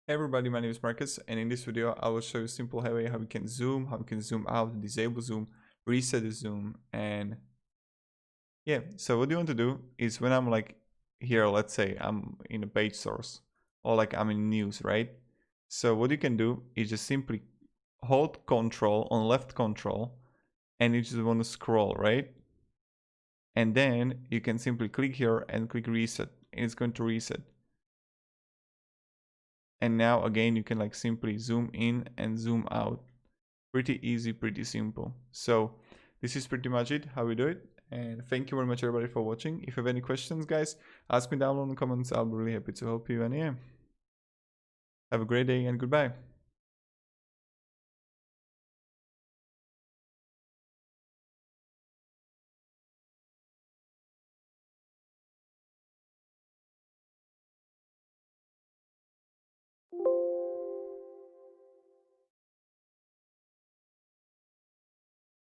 Hey everybody, my name is Marcus, and in this video I will show you a simple way how we can zoom, how we can zoom out, disable zoom, reset the zoom, and yeah. So what you want to do is when I'm like here, let's say I'm in a page source or like I'm in news, right? So what you can do is just simply hold Control on left Control, and you just want to scroll, right? And then you can simply click here and click reset, and it's going to reset. And now again you can like simply zoom in and zoom out. Pretty easy, pretty simple. So this is pretty much it, how we do it. And thank you very much everybody for watching. If you have any questions, guys, ask me down in the comments. I'll be really happy to help you. And yeah, have a great day and goodbye.